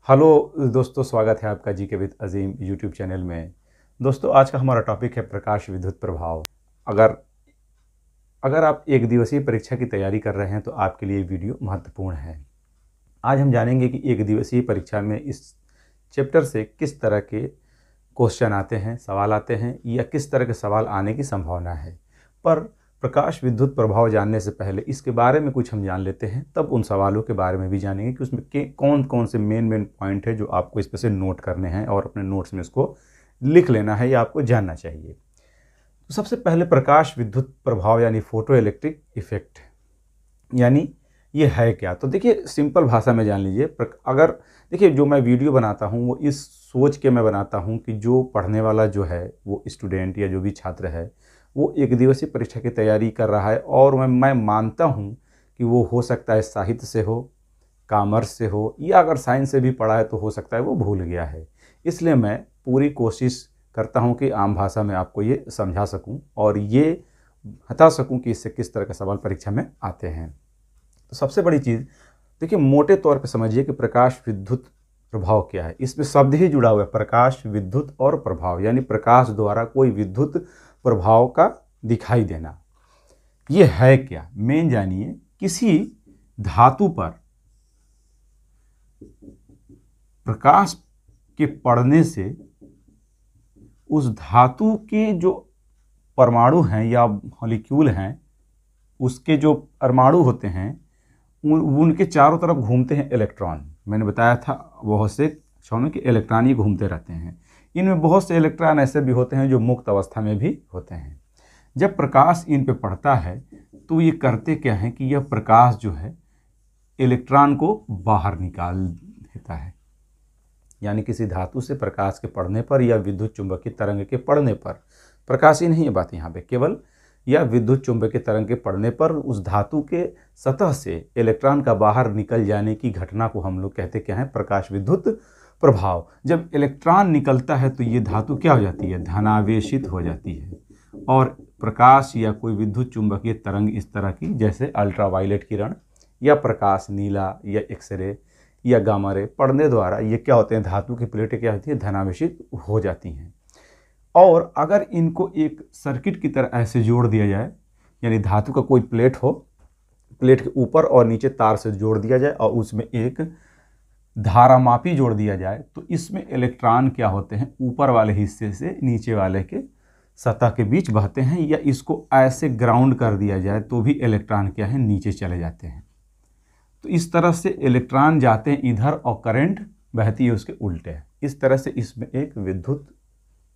Hello दोस्तों, स्वागत है आपका जी के विद अजीम यूट्यूब चैनल में। दोस्तों, आज का हमारा टॉपिक है प्रकाश विद्युत प्रभाव। अगर अगर आप एक दिवसीय परीक्षा की तैयारी कर रहे हैं तो आपके लिए वीडियो महत्वपूर्ण है। आज हम जानेंगे कि एक दिवसीय परीक्षा में इस चैप्टर से किस तरह के क्वेश्चन आते हैं, सवाल आते हैं, या किस तरह के सवाल आने की संभावना है। पर प्रकाश विद्युत प्रभाव जानने से पहले इसके बारे में कुछ हम जान लेते हैं, तब उन सवालों के बारे में भी जानेंगे कि उसमें कौन कौन से मेन पॉइंट है जो आपको इस पर से नोट करने हैं और अपने नोट्स में इसको लिख लेना है या आपको जानना चाहिए। तो सबसे पहले प्रकाश विद्युत प्रभाव यानी फोटो इलेक्ट्रिक इफेक्ट यानी ये है क्या। तो देखिए, सिंपल भाषा में जान लीजिए। अगर देखिए, जो मैं वीडियो बनाता हूँ वो इस सोच के मैं बनाता हूँ कि जो पढ़ने वाला जो है वो स्टूडेंट या जो भी छात्र है वो एक दिवसीय परीक्षा की तैयारी कर रहा है, और मैं मानता हूँ कि वो हो सकता है साहित्य से हो, कॉमर्स से हो, या अगर साइंस से भी पढ़ा है तो हो सकता है वो भूल गया है। इसलिए मैं पूरी कोशिश करता हूँ कि आम भाषा में आपको ये समझा सकूँ और ये बता सकूँ कि इससे किस तरह के सवाल परीक्षा में आते हैं। तो सबसे बड़ी चीज़ देखिए, मोटे तौर पे समझिए कि प्रकाश विद्युत प्रभाव क्या है। इसमें शब्द ही जुड़ा हुआ है, प्रकाश विद्युत और प्रभाव, यानी प्रकाश द्वारा कोई विद्युत प्रभाव का दिखाई देना। ये है क्या, मेन जानिए। किसी धातु पर प्रकाश के पड़ने से उस धातु के जो परमाणु हैं या मॉलिक्यूल हैं, उसके जो परमाणु होते हैं उनके चारों तरफ घूमते हैं इलेक्ट्रॉन। मैंने बताया था बहुत से क्षणों में कि इलेक्ट्रॉन ही घूमते रहते हैं। इनमें बहुत से इलेक्ट्रॉन ऐसे भी होते हैं जो मुक्त अवस्था में भी होते हैं। जब प्रकाश इन पे पड़ता है तो ये करते क्या है कि यह प्रकाश जो है इलेक्ट्रॉन को बाहर निकाल देता है। यानी किसी धातु से प्रकाश के पड़ने पर या विद्युत चुंबकीय तरंग के पड़ने पर, प्रकाश ही नहीं है बात यहाँ पे, केवल या विद्युत चुंबकीय तरंग के पड़ने पर उस धातु के सतह से इलेक्ट्रॉन का बाहर निकल जाने की घटना को हम लोग कहते क्या है, प्रकाश विद्युत प्रभाव। जब इलेक्ट्रॉन निकलता है तो ये धातु क्या हो जाती है, धनावेशित हो जाती है, और प्रकाश या कोई विद्युत चुंबकीय तरंग इस तरह की, जैसे अल्ट्रावायलेट किरण या प्रकाश नीला या एक्सरे या गामा रे पड़ने द्वारा ये क्या होते हैं, धातु की प्लेटें क्या होती है, धनावेशित हो जाती हैं। और अगर इनको एक सर्किट की तरह ऐसे जोड़ दिया जाए, यानी धातु का कोई प्लेट हो, प्लेट के ऊपर और नीचे तार से जोड़ दिया जाए और उसमें एक धारामापी जोड़ दिया जाए, तो इसमें इलेक्ट्रॉन क्या होते हैं, ऊपर वाले हिस्से से नीचे वाले के सतह के बीच बहते हैं, या इसको ऐसे ग्राउंड कर दिया जाए तो भी इलेक्ट्रॉन क्या है, नीचे चले जाते हैं। तो इस तरह से इलेक्ट्रॉन जाते हैं इधर और करंट बहती है उसके उल्टे। इस तरह से इसमें एक विद्युत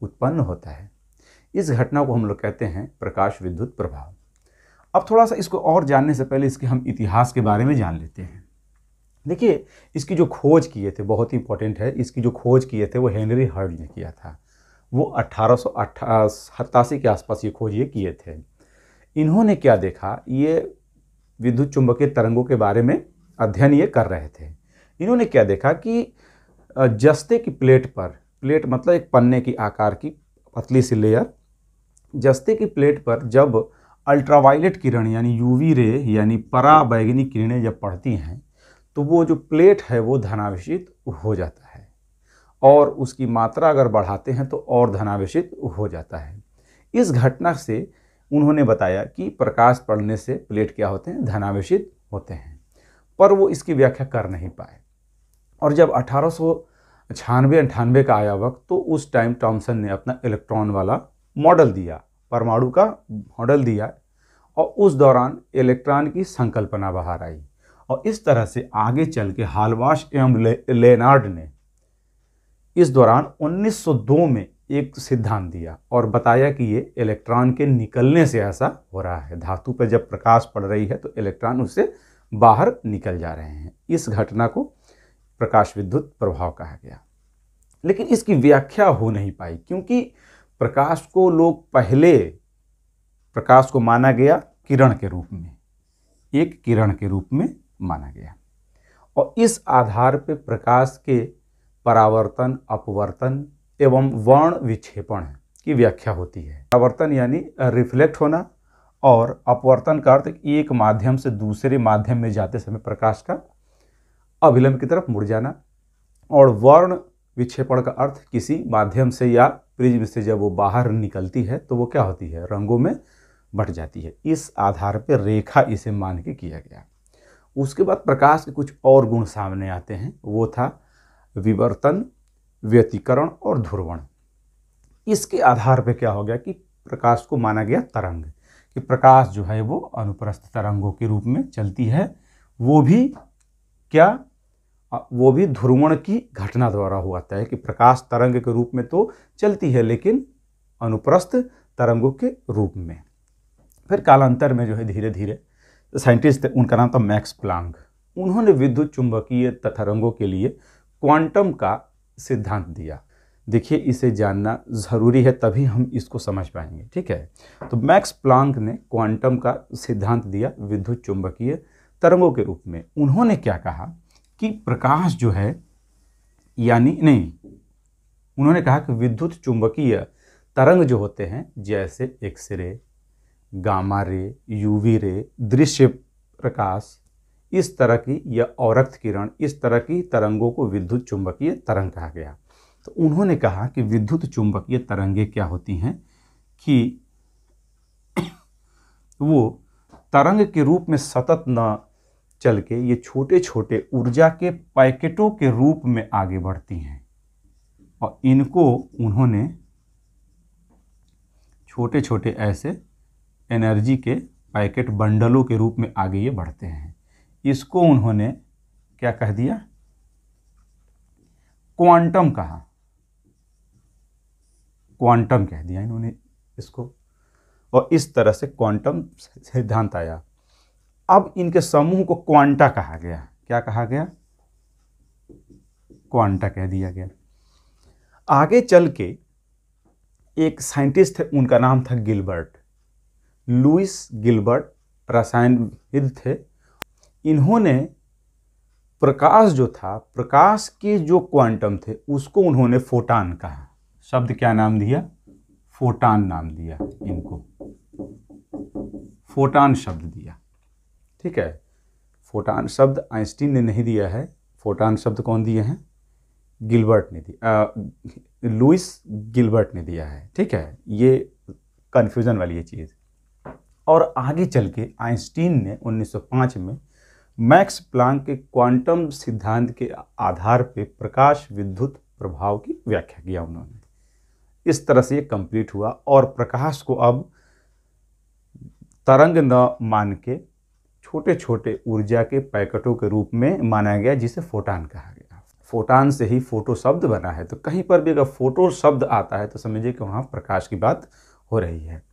उत्पन्न होता है। इस घटना को हम लोग कहते हैं प्रकाश विद्युत प्रभाव। अब थोड़ा सा इसको और जानने से पहले इसके हम इतिहास के बारे में जान लेते हैं। देखिए, इसकी जो खोज किए थे, बहुत ही इंपॉर्टेंट है, इसकी जो खोज किए थे वो हेनरी हर्ट्ज ने किया था। वो 1887 के आसपास ये खोज ये किए थे। इन्होंने क्या देखा, ये विद्युत चुंबकीय तरंगों के बारे में अध्ययन ये कर रहे थे। इन्होंने क्या देखा कि जस्ते की प्लेट पर, प्लेट मतलब एक पन्ने की आकार की पतली सी लेयर, जस्ते की प्लेट पर जब अल्ट्रावायलेट किरण यानी यूवी रे यानी पराबैंगनी किरणें जब पड़ती हैं तो वो जो प्लेट है वो धनावेशित हो जाता है, और उसकी मात्रा अगर बढ़ाते हैं तो और धनावेशित हो जाता है। इस घटना से उन्होंने बताया कि प्रकाश पड़ने से प्लेट क्या होते हैं, धनावेशित होते हैं, पर वो इसकी व्याख्या कर नहीं पाए। और जब 1896-98 का आया वक्त, तो उस टाइम थॉमसन ने अपना इलेक्ट्रॉन वाला मॉडल दिया, परमाणु का मॉडल दिया, और उस दौरान इलेक्ट्रॉन की संकल्पना बाहर आई। और इस तरह से आगे चल के हाल्बाश एवं लेनार्ड ने इस दौरान 1902 में एक सिद्धांत दिया और बताया कि ये इलेक्ट्रॉन के निकलने से ऐसा हो रहा है। धातु पर जब प्रकाश पड़ रही है तो इलेक्ट्रॉन उससे बाहर निकल जा रहे हैं। इस घटना को प्रकाश विद्युत प्रभाव कहा गया। लेकिन इसकी व्याख्या हो नहीं पाई, क्योंकि प्रकाश को लोग पहले प्रकाश को माना गया किरण के रूप में, एक किरण के रूप में माना गया, और इस आधार पे प्रकाश के परावर्तन, अपवर्तन एवं वर्ण विक्षेपण की व्याख्या होती है। परावर्तन यानी रिफ्लेक्ट होना, और अपवर्तन का अर्थ एक माध्यम से दूसरे माध्यम में जाते समय प्रकाश का अभिलंब की तरफ मुड़ जाना, और वर्ण विक्षेपण का अर्थ किसी माध्यम से या प्रिज्म से जब वो बाहर निकलती है तो वो क्या होती है, रंगों में बट जाती है। इस आधार पर रेखा इसे मान के किया गया। उसके बाद प्रकाश के कुछ और गुण सामने आते हैं, वो था विवर्तन, व्यतिकरण और ध्रुवण। इसके आधार पर क्या हो गया कि प्रकाश को माना गया तरंग, कि प्रकाश जो है वो अनुप्रस्थ तरंगों के रूप में चलती है, वो भी क्या, वो भी ध्रुवण की घटना द्वारा होता है कि प्रकाश तरंग के रूप में तो चलती है लेकिन अनुप्रस्थ तरंगों के रूप में। फिर कालांतर में जो है धीरे धीरे साइंटिस्ट थे, उनका नाम था मैक्स प्लांक, उन्होंने विद्युत चुंबकीय तरंगों के लिए क्वांटम का सिद्धांत दिया। देखिए, इसे जानना ज़रूरी है तभी हम इसको समझ पाएंगे, ठीक है। तो मैक्स प्लांक ने क्वांटम का सिद्धांत दिया विद्युत चुंबकीय तरंगों के रूप में। उन्होंने क्या कहा कि प्रकाश जो है, यानी नहीं, उन्होंने कहा कि विद्युत चुंबकीय तरंग जो होते हैं, जैसे x ray, gamma ray, UV ray, दृश्य प्रकाश, इस तरह की, या औरक्त किरण, इस तरह की तरंगों को विद्युत चुंबकीय तरंग कहा गया। तो उन्होंने कहा कि विद्युत चुंबकीय तरंगें क्या होती हैं कि वो तरंग के रूप में सतत न चल के ये छोटे छोटे ऊर्जा के पैकेटों के रूप में आगे बढ़ती हैं, और इनको उन्होंने छोटे छोटे ऐसे एनर्जी के पैकेट बंडलों के रूप में आगे ये बढ़ते हैं। इसको उन्होंने क्या कह दिया, क्वांटम कहा, क्वांटम कह दिया इन्होंने इसको, और इस तरह से क्वांटम सिद्धांत आया। अब इनके समूह को क्वांटा कहा गया। क्या कहा गया, क्वांटा कह दिया गया। आगे चल के एक साइंटिस्ट थे, उनका नाम था गिलबर्ट, लुइस गिलबर्ट, रसायनविद थे। इन्होंने प्रकाश जो था, प्रकाश के जो क्वांटम थे, उसको उन्होंने फोटान कहा। शब्द क्या नाम दिया, फोटान नाम दिया इनको, फोटान शब्द दिया, ठीक है। फोटान शब्द आइंस्टीन ने नहीं दिया है, फोटान शब्द कौन दिए हैं, गिलबर्ट ने दिया, लुइस गिलबर्ट ने दिया है, ठीक है। ये कन्फ्यूज़न वाली ये चीज़। और आगे चल के आइंस्टीन ने 1905 में मैक्स प्लांक के क्वांटम सिद्धांत के आधार पर प्रकाश विद्युत प्रभाव की व्याख्या किया उन्होंने। इस तरह से ये कंप्लीट हुआ, और प्रकाश को अब तरंग न मान के छोटे छोटे ऊर्जा के पैकेटों के रूप में माना गया, जिसे फोटान कहा गया। फोटान से ही फोटो शब्द बना है, तो कहीं पर भी अगर फोटो शब्द आता है तो समझिए कि वहाँ प्रकाश की बात हो रही है।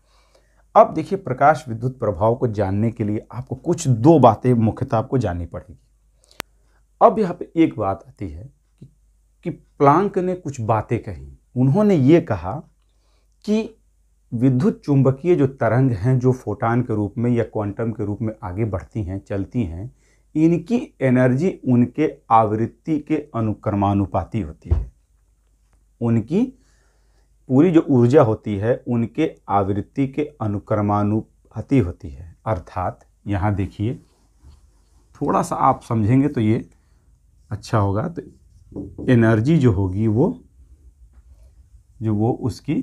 अब देखिए, प्रकाश विद्युत प्रभाव को जानने के लिए आपको कुछ दो बातें मुख्यतः आपको जाननी पड़ेगी। अब यहाँ पे एक बात आती है कि प्लांक ने कुछ बातें कही। उन्होंने ये कहा कि विद्युत चुंबकीय जो तरंग हैं, जो फोटान के रूप में या क्वांटम के रूप में आगे बढ़ती हैं, चलती हैं, इनकी एनर्जी उनके आवृत्ति के अनुक्रमानुपाती होती है। उनकी पूरी जो ऊर्जा होती है उनके आवृत्ति के अनुक्रमानुपाती होती है। अर्थात यहाँ देखिए, थोड़ा सा आप समझेंगे तो ये अच्छा होगा। तो एनर्जी जो होगी वो उसकी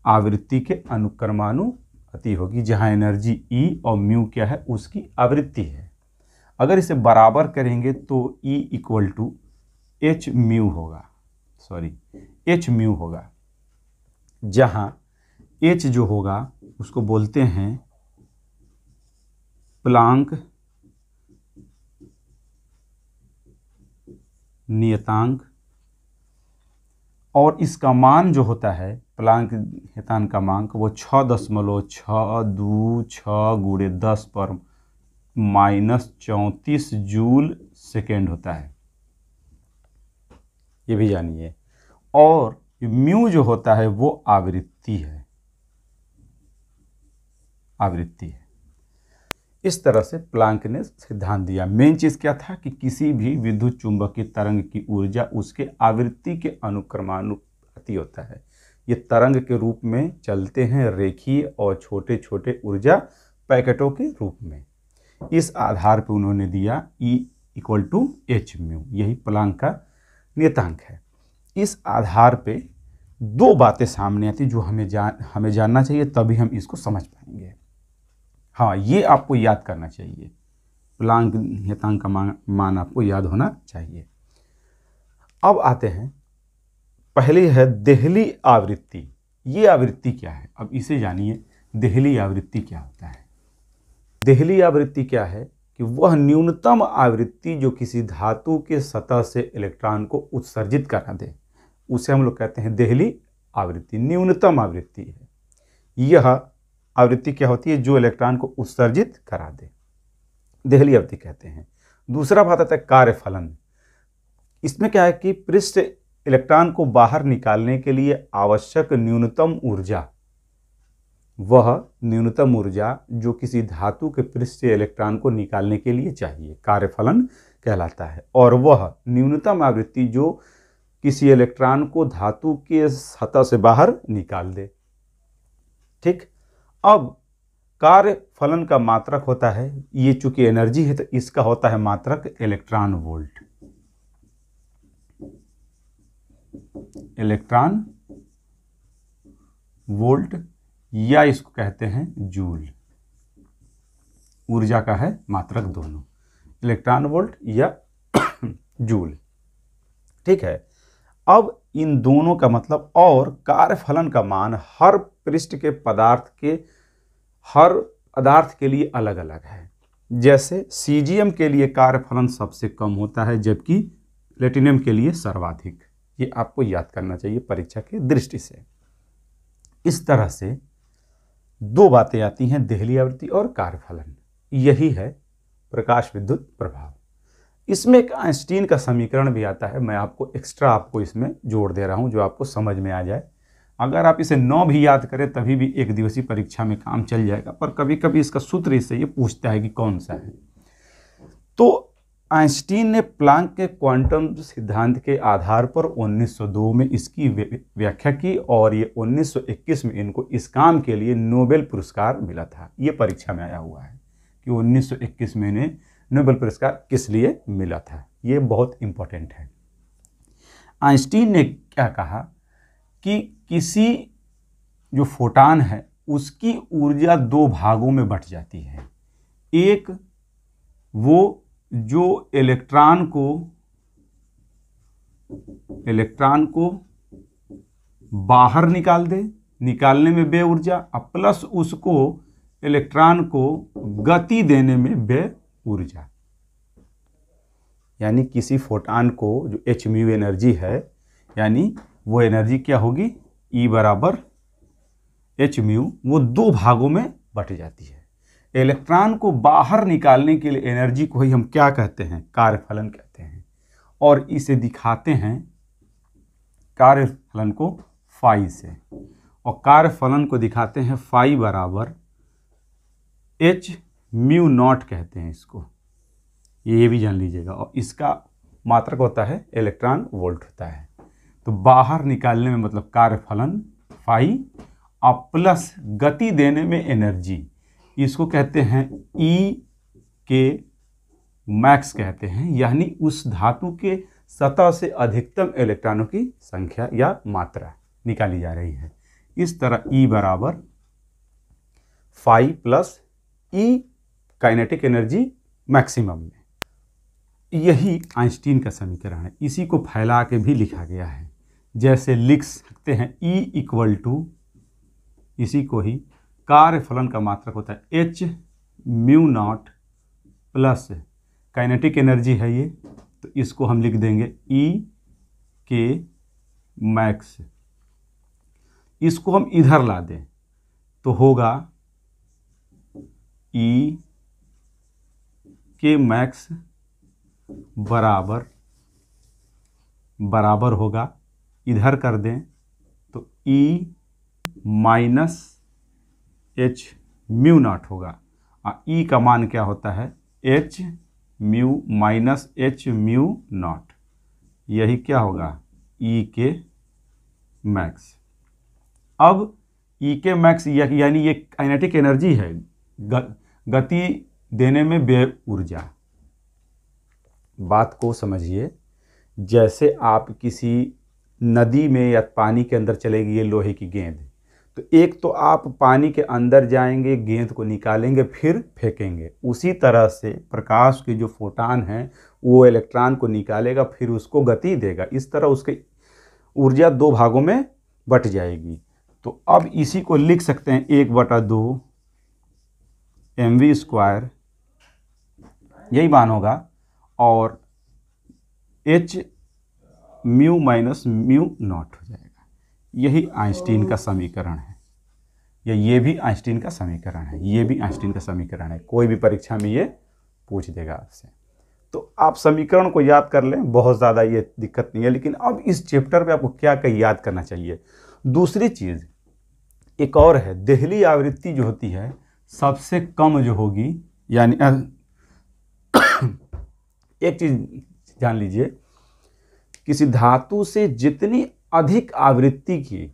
आवृत्ति के अनुक्रमानुपाती होगी, जहाँ एनर्जी ई और म्यू क्या है, उसकी आवृत्ति है। अगर इसे बराबर करेंगे तो E equal to H mu होगा, एच म्यू होगा, जहाँ एच जो होगा उसको बोलते हैं प्लांक नियतांक, और इसका मान जो होता है प्लांक नियतांक का मान, वो 6.626 गुणे 10 पर -34 जूल सेकेंड होता है, ये भी जानिए। और म्यू जो होता है वो आवृत्ति है, इस तरह से प्लांक ने सिद्धांत दिया। मेन चीज़ क्या था कि किसी भी विद्युत चुंबकीय तरंग की ऊर्जा उसके आवृत्ति के अनुक्रमानुपाती होता है। ये तरंग के रूप में चलते हैं, रेखीय और छोटे छोटे ऊर्जा पैकेटों के रूप में। इस आधार पर उन्होंने दिया E = H म्यू, यही प्लांक का नियतांक है। इस आधार पे दो बातें सामने आती जो हमें जानना चाहिए, तभी हम इसको समझ पाएंगे। हाँ, ये आपको याद करना चाहिए, प्लांक नियतांक का मान आपको याद होना चाहिए। अब आते हैं, पहली है देहली आवृत्ति। ये आवृत्ति क्या है, अब इसे जानिए। देहली आवृत्ति क्या होता है? देहली आवृत्ति क्या है कि वह न्यूनतम आवृत्ति जो किसी धातु के सतह से इलेक्ट्रॉन को उत्सर्जित करा दे, उसे हम लोग कहते हैं देहली आवृत्ति। न्यूनतम आवृत्ति है यह आवृत्ति। क्या होती है? जो इलेक्ट्रॉन को उत्सर्जित करा दे, देहली आवृत्ति कहते हैं। दूसरा बात आता है कार्यफलन। इसमें क्या है कि पृष्ठ इलेक्ट्रॉन को बाहर निकालने के लिए आवश्यक न्यूनतम ऊर्जा, वह न्यूनतम ऊर्जा जो किसी धातु के पृष्ठ से इलेक्ट्रॉन को निकालने के लिए चाहिए, कार्यफलन कहलाता है। और वह न्यूनतम आवृत्ति जो किसी इलेक्ट्रॉन को धातु के सतह से बाहर निकाल दे। ठीक, अब कार्यफलन का मात्रक होता है, ये चूंकि एनर्जी है तो इसका होता है मात्रक इलेक्ट्रॉन वोल्ट। इलेक्ट्रॉन वोल्ट या इसको कहते हैं जूल। ऊर्जा का है मात्रक दोनों, इलेक्ट्रॉन वोल्ट या जूल। ठीक है, अब इन दोनों का मतलब और कार्यफलन का मान हर पृष्ठ के हर पदार्थ के लिए अलग अलग है। जैसे सीजियम के लिए कार्यफलन सबसे कम होता है, जबकि प्लेटिनम के लिए सर्वाधिक। ये आपको याद करना चाहिए परीक्षा की दृष्टि से। इस तरह से दो बातें आती हैं, देहली आवृत्ति और कार्यफलन। यही है प्रकाश विद्युत प्रभाव। इसमें एक आइंस्टीन का समीकरण भी आता है, मैं आपको एक्स्ट्रा इसमें जोड़ दे रहा हूं जो आपको समझ में आ जाए। अगर आप इसे 9 भी याद करें तभी भी एक दिवसीय परीक्षा में काम चल जाएगा, पर कभी कभी इसका सूत्र इससे ये पूछता है कि कौन सा है। तो आइंस्टीन ने प्लांक के क्वांटम सिद्धांत के आधार पर 1902 में इसकी व्याख्या की और ये 1921 में इनको इस काम के लिए नोबेल पुरस्कार मिला था। ये परीक्षा में आया हुआ है कि 1921 में इन्हें नोबेल पुरस्कार किस लिए मिला था। ये बहुत इंपॉर्टेंट है। आइंस्टीन ने क्या कहा कि किसी जो फोटॉन है उसकी ऊर्जा दो भागों में बंट जाती है। एक वो जो इलेक्ट्रॉन को बाहर निकाल दे, निकालने में व्यय ऊर्जा, प्लस उसको इलेक्ट्रॉन को गति देने में व्यय ऊर्जा। यानी किसी फोटॉन को जो h म्यू एनर्जी है, यानी वो एनर्जी क्या होगी, E बराबर h म्यू, वो दो भागों में बट जाती है। इलेक्ट्रॉन को बाहर निकालने के लिए एनर्जी को ही हम क्या कहते हैं, कार्यफलन कहते हैं। और इसे दिखाते हैं कार्यफलन को फाई से, और कार्यफलन को दिखाते हैं फाई बराबर h म्यू नॉट कहते हैं इसको, ये भी जान लीजिएगा। और इसका मात्रक होता है इलेक्ट्रॉन वोल्ट होता है। तो बाहर निकालने में मतलब कार्यफलन फाई, और प्लस गति देने में एनर्जी, इसको कहते हैं ई के मैक्स कहते हैं। यानी उस धातु के सतह से अधिकतम इलेक्ट्रॉनों की संख्या या मात्रा निकाली जा रही है। इस तरह E बराबर फाई प्लस ई काइनेटिक एनर्जी मैक्सिमम में। यही आइंस्टीन का समीकरण है। इसी को फैला के भी लिखा गया है। जैसे लिख सकते हैं E इक्वल टू, इसी को ही कार्यफलन का मात्रक होता है h mu naught plus kinetic energy है ये, तो इसको हम लिख देंगे E के मैक्स। इसको हम इधर ला दें तो होगा E के मैक्स बराबर होगा, इधर कर दें तो E minus h mu naught होगा। और E का मान क्या होता है, h mu minus h mu naught. यही क्या होगा, E के मैक्स। अब E के मैक्स यानी ये काइनेटिक एनर्जी है, गति देने में व्यय ऊर्जा। बात को समझिए, जैसे आप किसी नदी में या पानी के अंदर चलेगी ये लोहे की गेंद, तो एक तो आप पानी के अंदर जाएंगे, गेंद को निकालेंगे, फिर फेंकेंगे। उसी तरह से प्रकाश के जो फोटान हैं वो इलेक्ट्रॉन को निकालेगा, फिर उसको गति देगा। इस तरह उसकी ऊर्जा दो भागों में बट जाएगी। तो अब इसी को लिख सकते हैं 1/2 mv², यही मान होगा, और h mu minus mu naught हो जाएगा। यही आइंस्टीन का समीकरण है, या ये भी आइंस्टीन का समीकरण है, ये भी आइंस्टीन का समीकरण है। कोई भी परीक्षा में ये पूछ देगा आपसे, तो आप समीकरण को याद कर लें, बहुत ज़्यादा ये दिक्कत नहीं है। लेकिन अब इस चैप्टर में आपको क्या क्या याद करना चाहिए। दूसरी चीज़ एक और है, देहली आवृत्ति जो होती है सबसे कम जो होगी, यानी एक चीज़ जान लीजिए, किसी धातु से जितनी अधिक आवृत्ति की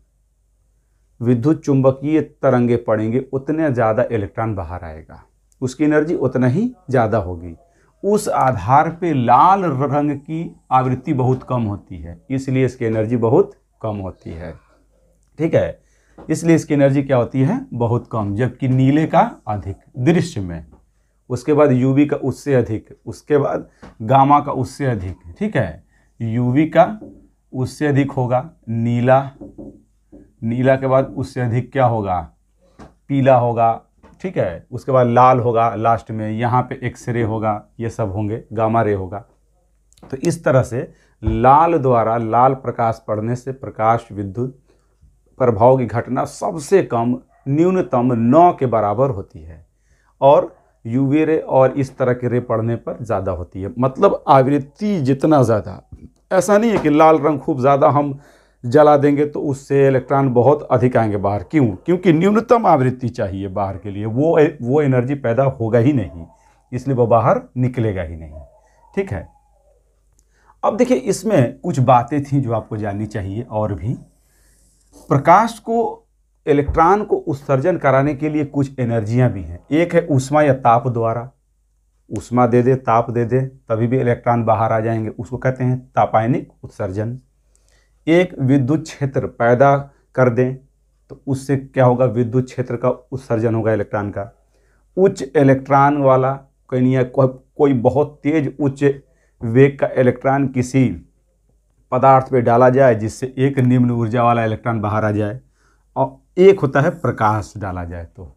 विद्युत चुंबकीय तरंगे पड़ेंगे उतने ज़्यादा इलेक्ट्रॉन बाहर आएगा, उसकी एनर्जी उतना ही ज़्यादा होगी। उस आधार पे लाल रंग की आवृत्ति बहुत कम होती है, इसलिए इसकी एनर्जी बहुत कम होती है। ठीक है, इसलिए इसकी एनर्जी क्या होती है, बहुत कम, जबकि नीले का अधिक दृश्य में, उसके बाद यूवी का उससे अधिक, उसके बाद गामा का उससे अधिक। ठीक है, यूवी का उससे अधिक होगा नीला, नीला के बाद उससे अधिक क्या होगा, पीला होगा। ठीक है, उसके बाद लाल होगा, लास्ट में यहाँ पे एक्सरे होगा, ये सब होंगे, गामा रे होगा। तो इस तरह से लाल द्वारा, लाल प्रकाश पड़ने से प्रकाश विद्युत प्रभाव की घटना सबसे कम, न्यूनतम 9 के बराबर होती है, और यूवी रे और इस तरह के रे पड़ने पर ज़्यादा होती है। मतलब आवृत्ति जितना ज़्यादा, ऐसा नहीं है कि लाल रंग खूब ज़्यादा हम जला देंगे तो उससे इलेक्ट्रॉन बहुत अधिक आएंगे बाहर। क्यों? क्योंकि न्यूनतम आवृत्ति चाहिए बाहर के लिए, वो एनर्जी पैदा होगा ही नहीं, इसलिए वो बाहर निकलेगा ही नहीं। ठीक है, अब देखिए इसमें कुछ बातें थी जो आपको जाननी चाहिए। और भी प्रकाश को, इलेक्ट्रॉन को उत्सर्जन कराने के लिए कुछ एनर्जियां भी हैं। एक है ऊष्मा या ताप द्वारा, ऊष्मा दे दे, ताप दे दे, तभी भी इलेक्ट्रॉन बाहर आ जाएंगे, उसको कहते हैं तापायनिक उत्सर्जन। एक विद्युत क्षेत्र पैदा कर दें तो उससे क्या होगा, विद्युत क्षेत्र का उत्सर्जन होगा इलेक्ट्रॉन का। उच्च इलेक्ट्रॉन वाला कोई बहुत तेज उच्च वेग का इलेक्ट्रॉन किसी पदार्थ पे डाला जाए जिससे एक निम्न ऊर्जा वाला इलेक्ट्रॉन बाहर आ जाए, और एक होता है प्रकाश डाला जाए तो,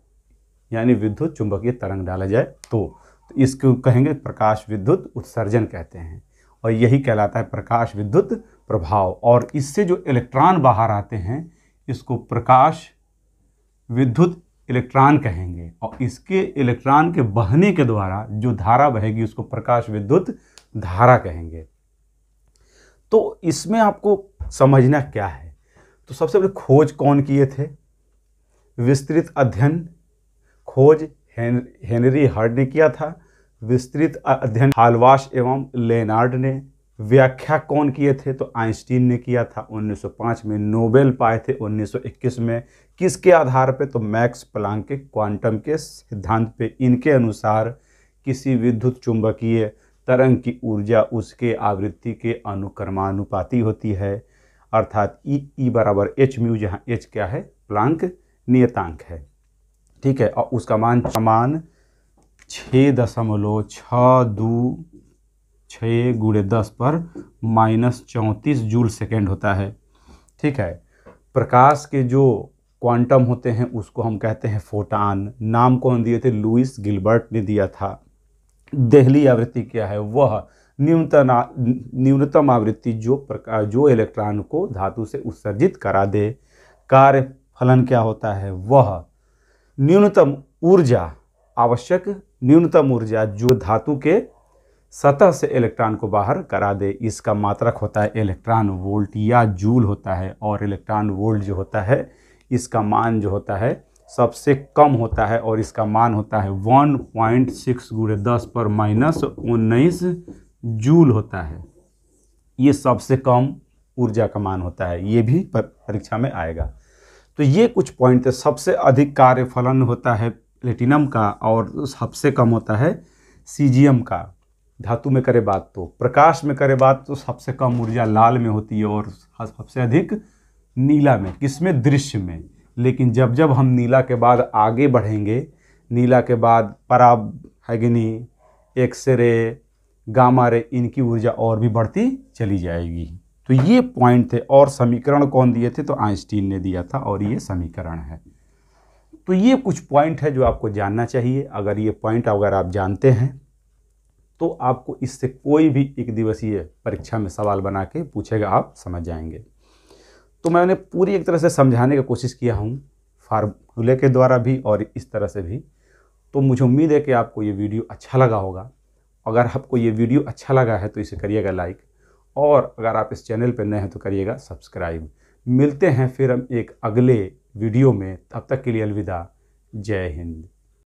यानी विद्युत चुंबकीय तरंग डाला जाए तो इसको कहेंगे प्रकाश विद्युत उत्सर्जन कहते हैं, और यही कहलाता है प्रकाश विद्युत प्रभाव। और इससे जो इलेक्ट्रॉन बाहर आते हैं इसको प्रकाश विद्युत इलेक्ट्रॉन कहेंगे, और इसके इलेक्ट्रॉन के बहने के द्वारा जो धारा बहेगी उसको प्रकाश विद्युत धारा कहेंगे। तो इसमें आपको समझना क्या है, तो सबसे पहले खोज कौन किए थे, विस्तृत अध्ययन खोज हेनरी हर्ड ने किया था, विस्तृत अध्ययन हाल्वाश एवं लेनार्ड ने। व्याख्या कौन किए थे, तो आइंस्टीन ने किया था 1905 में, नोबेल पाए थे 1921 में। किसके आधार पे, तो मैक्स प्लांक के क्वांटम के सिद्धांत पे। इनके अनुसार किसी विद्युत चुंबकीय तरंग की ऊर्जा उसके आवृत्ति के अनुक्रमानुपाती होती है, अर्थात ई बराबर एच म्यू, जहाँ एच क्या है, प्लांक नियतांक है। ठीक है, और उसका मान 6.626 × 10 पर -34 जूल सेकेंड होता है। ठीक है, प्रकाश के जो क्वांटम होते हैं उसको हम कहते हैं फोटान। नाम कौन दिए थे, लुइस गिलबर्ट ने दिया था। देहली आवृत्ति क्या है, वह न्यूनतम आवृत्ति जो इलेक्ट्रॉन को धातु से उत्सर्जित करा दे। कार्य फलन क्या होता है, वह न्यूनतम ऊर्जा, आवश्यक न्यूनतम ऊर्जा जो धातु के सतह से इलेक्ट्रॉन को बाहर करा दे। इसका मात्रक होता है इलेक्ट्रॉन वोल्ट या जूल होता है, और इलेक्ट्रॉन वोल्ट जो होता है इसका मान जो होता है सबसे कम होता है, और इसका मान होता है 1.6 × 10 पर -19 जूल होता है। ये सबसे कम ऊर्जा का मान होता है, ये भी परीक्षा में आएगा। तो ये कुछ पॉइंट है। सबसे अधिक कार्यफलन होता है प्लेटिनम का, और सबसे कम होता है सीजियम का। धातु में करे बात तो, प्रकाश में करे बात तो सबसे कम ऊर्जा लाल में होती है और सबसे अधिक नीला में, किसमें, दृश्य में। लेकिन जब जब हम नीला के बाद आगे बढ़ेंगे, नीला के बाद पराबैंगनी, एक्सरे, गामा रे, इनकी ऊर्जा और भी बढ़ती चली जाएगी। तो ये पॉइंट थे। और समीकरण कौन दिए थे, तो आइंस्टीन ने दिया था, और ये समीकरण है। तो ये कुछ पॉइंट है जो आपको जानना चाहिए। अगर ये पॉइंट अगर आप जानते हैं तो आपको इससे कोई भी एक दिवसीय परीक्षा में सवाल बना के पूछेगा, आप समझ जाएंगे। तो मैंने पूरी एक तरह से समझाने की कोशिश किया हूँ, फार्मूले के द्वारा भी और इस तरह से भी। तो मुझे उम्मीद है कि आपको ये वीडियो अच्छा लगा होगा। अगर आपको ये वीडियो अच्छा लगा है तो इसे करिएगा लाइक, और अगर आप इस चैनल पर नए हैं तो करिएगा सब्सक्राइब। मिलते हैं फिर हम एक अगले वीडियो में, तब तक के लिए अलविदा, जय हिंद।